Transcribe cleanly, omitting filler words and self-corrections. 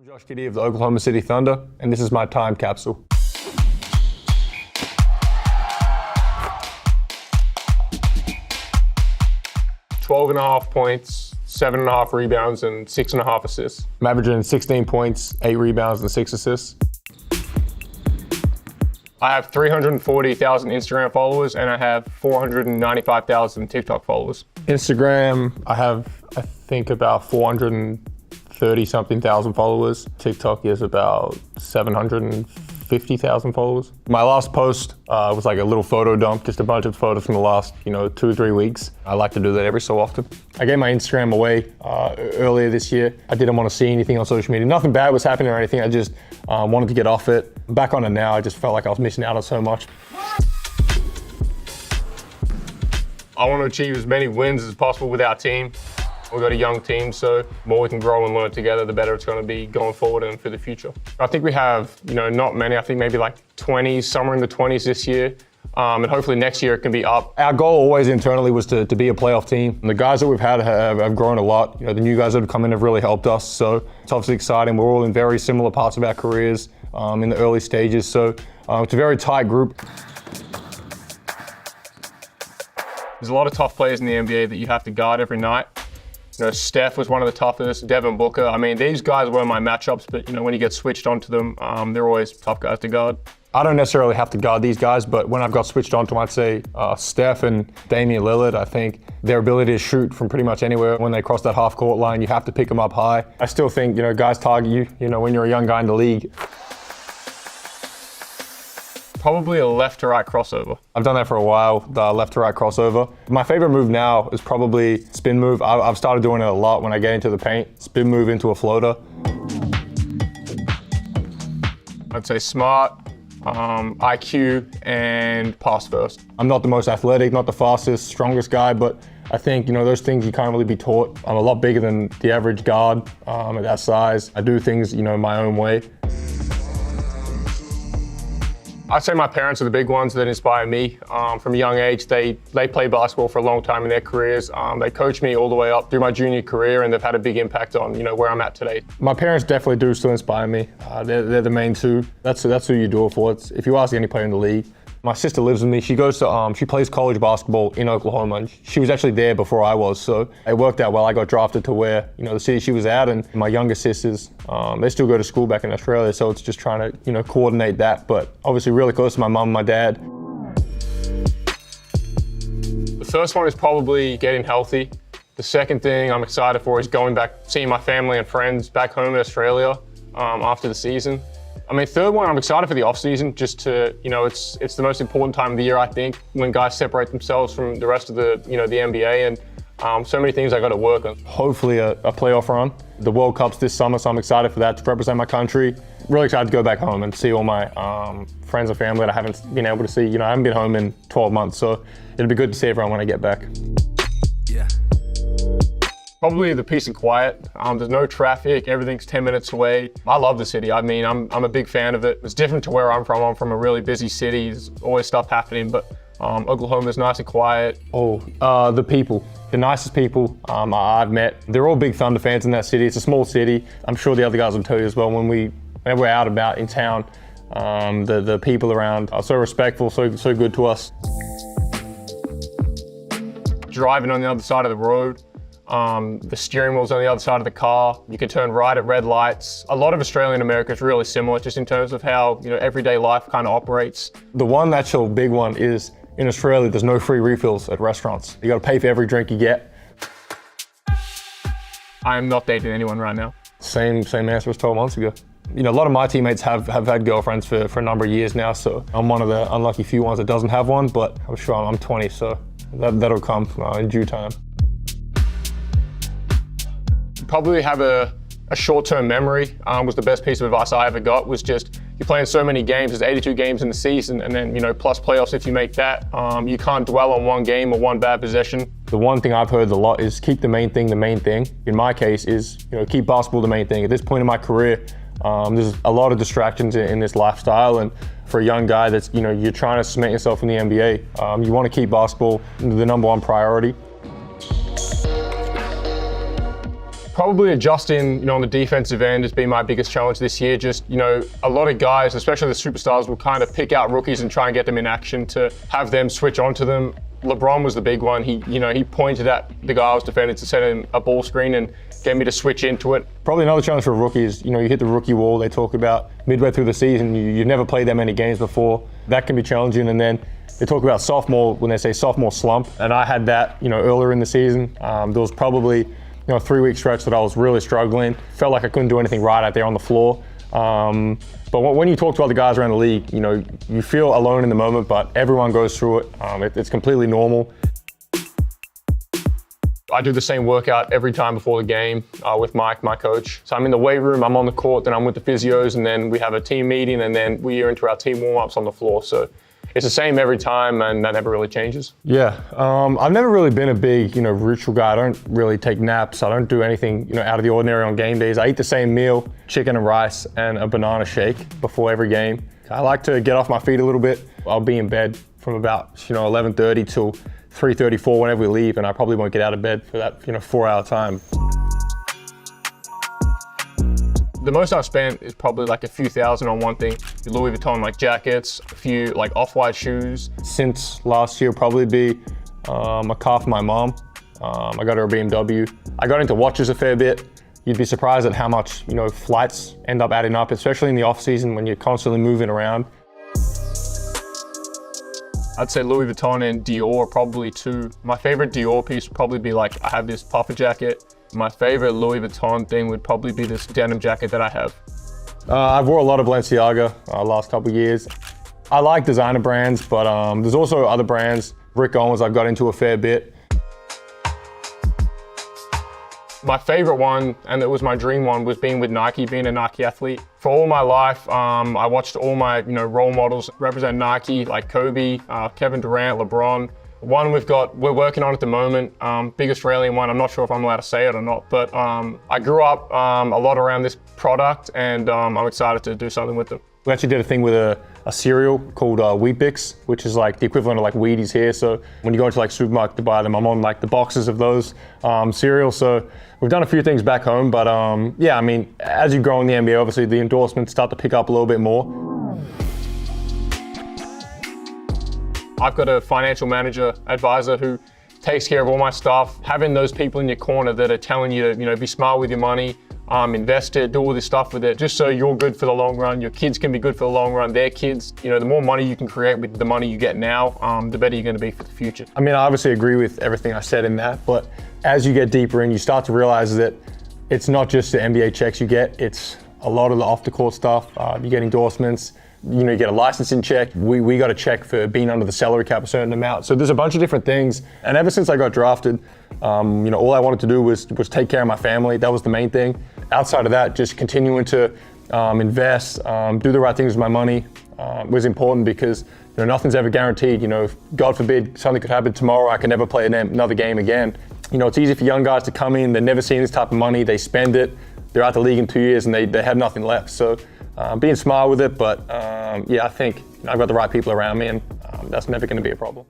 Josh Giddey of the Oklahoma City Thunder, and this is my time capsule. "12.5 points, 7.5 rebounds, and 6.5 assists. I'm averaging 16 points, 8 rebounds, and 6 assists. I have 340,000 Instagram followers, and I have 495,000 TikTok followers. Instagram, I have, I think, about 430-something thousand followers. TikTok is about 750,000 followers. My last post was like a little photo dump, just a bunch of photos from the last, 2 or 3 weeks. I like to do that every so often. I gave my Instagram away earlier this year. I didn't want to see anything on social media. Nothing bad was happening or anything. I just wanted to get off it. I'm back on it now. I just felt like I was missing out on so much. I want to achieve as many wins as possible with our team. We've got a young team, so the more we can grow and learn together, the better it's going to be going forward and for the future. I think we have, not many. I think maybe like 20, somewhere in the 20s this year. And hopefully next year it can be up. Our goal always internally was to be a playoff team. And the guys that we've had have grown a lot. The new guys that have come in have really helped us. So it's obviously exciting. We're all in very similar parts of our careers in the early stages. So it's a very tight group. There's a lot of tough players in the NBA that you have to guard every night. Steph was one of the toughest, Devin Booker. I mean, these guys were my matchups, but when you get switched onto them, they're always tough guys to guard. I don't necessarily have to guard these guys, but when I've got switched onto them, I'd say Steph and Damian Lillard. I think their ability to shoot from pretty much anywhere when they cross that half-court line, you have to pick them up high. I still think, guys target you, when you're a young guy in the league. Probably a left to right crossover. I've done that for a while, the left to right crossover. My favorite move now is probably spin move. I've started doing it a lot when I get into the paint. Spin move into a floater. I'd say smart, IQ, and pass first. I'm not the most athletic, not the fastest, strongest guy, but I think, those things you can't really be taught. I'm a lot bigger than the average guard at that size. I do things, my own way. I'd say my parents are the big ones that inspire me. From a young age, they played basketball for a long time in their careers. They coached me all the way up through my junior career, and they've had a big impact on where I'm at today. My parents definitely do still inspire me. They're the main two. That's who you do it for. If you ask any player in the league. My sister lives with me. She goes to she plays college basketball in Oklahoma, and she was actually there before I was. So it worked out well. I got drafted to where the city she was at, and my younger sisters, they still go to school back in Australia. So it's just trying to coordinate that. But obviously really close to my mum and my dad. The first one is probably getting healthy. The second thing I'm excited for is going back, seeing my family and friends back home in Australia after the season. Third one, I'm excited for the off season, just to, it's the most important time of the year, I think, when guys separate themselves from the rest of the NBA, and so many things I got to work on. Hopefully a playoff run. The World Cup's this summer, so I'm excited for that to represent my country. Really excited to go back home and see all my friends and family that I haven't been able to see. I haven't been home in 12 months, so it'll be good to see everyone when I get back. Yeah. Probably the peace and quiet. There's no traffic, everything's 10 minutes away. I love the city. I'm a big fan of it. It's different to where I'm from. I'm from a really busy city. There's always stuff happening, but Oklahoma's nice and quiet. The people. The nicest people I've met. They're all big Thunder fans in that city. It's a small city. I'm sure the other guys will tell you as well. Whenever we're out about in town, the people around are so respectful, so good to us. Driving on the other side of the road. The steering wheel's on the other side of the car. You can turn right at red lights. A lot of Australia and America is really similar, just in terms of how everyday life kind of operates. The one actual big one is in Australia, there's no free refills at restaurants. You got to pay for every drink you get. I am not dating anyone right now. Same answer as 12 months ago. A lot of my teammates have had girlfriends for a number of years now, so I'm one of the unlucky few ones that doesn't have one, but I'm sure I'm 20, so that'll come in due time. Probably have a short-term memory was the best piece of advice I ever got, was just you're playing so many games, there's 82 games in the season, and then plus playoffs if you make that. You can't dwell on one game or one bad possession. The one thing I've heard a lot is keep the main thing the main thing. In my case is keep basketball the main thing. At this point in my career, there's a lot of distractions in this lifestyle, and for a young guy that's you're trying to cement yourself in the NBA, you want to keep basketball the number one priority. Probably adjusting, on the defensive end has been my biggest challenge this year. Just, a lot of guys, especially the superstars, will kind of pick out rookies and try and get them in action to have them switch onto them. LeBron was the big one. He pointed at the guy I was defending to send him a ball screen and get me to switch into it. Probably another challenge for a rookie is, you hit the rookie wall. They talk about midway through the season, you've never played that many games before. That can be challenging. And then they talk about sophomore, when they say sophomore slump. And I had that, earlier in the season. There was probably, a 3-week stretch that I was really struggling. Felt like I couldn't do anything right out there on the floor. But when you talk to other guys around the league, you feel alone in the moment, but everyone goes through it. It's completely normal. I do the same workout every time before the game with Mike, my coach. So I'm in the weight room, I'm on the court, then I'm with the physios, and then we have a team meeting, and then we are into our team warm-ups on the floor. So it's the same every time, and that never really changes. Yeah, I've never really been a big, ritual guy. I don't really take naps. I don't do anything, out of the ordinary on game days. I eat the same meal, chicken and rice and a banana shake before every game. I like to get off my feet a little bit. I'll be in bed from about, 11:30 till 3:34 whenever we leave, and I probably won't get out of bed for that, 4-hour time. The most I've spent is probably like a few thousand on one thing. Louis Vuitton jackets, a few off-white shoes. Since last year, probably be a car for my mom. I got her a BMW. I got into watches a fair bit. You'd be surprised at how much, flights end up adding up, especially in the off season when you're constantly moving around. I'd say Louis Vuitton and Dior probably two. My favorite Dior piece would probably be I have this puffer jacket. My favorite Louis Vuitton thing would probably be this denim jacket that I have. I've wore a lot of Balenciaga last couple of years. I like designer brands, but there's also other brands. Rick Owens I've got into a fair bit. My favorite one, and it was my dream one, was being with Nike, being a Nike athlete. For all my life, I watched all my role models represent Nike, like Kobe, Kevin Durant, LeBron. One we're working on at the moment, big Australian one. I'm not sure if I'm allowed to say it or not, but I grew up a lot around this product, and I'm excited to do something with them. We actually did a thing with a cereal called Wheat Bix, which is the equivalent of Wheaties here. So when you go into supermarket to buy them, I'm on the boxes of those cereals. So we've done a few things back home, but yeah, I mean, as you grow in the NBA, obviously the endorsements start to pick up a little bit more. I've got a financial manager, advisor who takes care of all my stuff. Having those people in your corner that are telling you to, be smart with your money, invest it, do all this stuff with it, just so you're good for the long run. Your kids can be good for the long run. Their kids, the more money you can create with the money you get now, the better you're going to be for the future. I mean, I obviously agree with everything I said in that, but as you get deeper in, you start to realize that it's not just the NBA checks you get, it's a lot of the off-the-court stuff. You get endorsements. You get a licensing check. We got a check for being under the salary cap a certain amount. So there's a bunch of different things. And ever since I got drafted, all I wanted to do was take care of my family. That was the main thing. Outside of that, just continuing to invest, do the right things with my money was important because nothing's ever guaranteed. If God forbid something could happen tomorrow, I can never play another game again. It's easy for young guys to come in, they've never seen this type of money, they spend it, they're out the league in 2 years and they have nothing left. So being smart with it, but yeah, I think I've got the right people around me and that's never going to be a problem.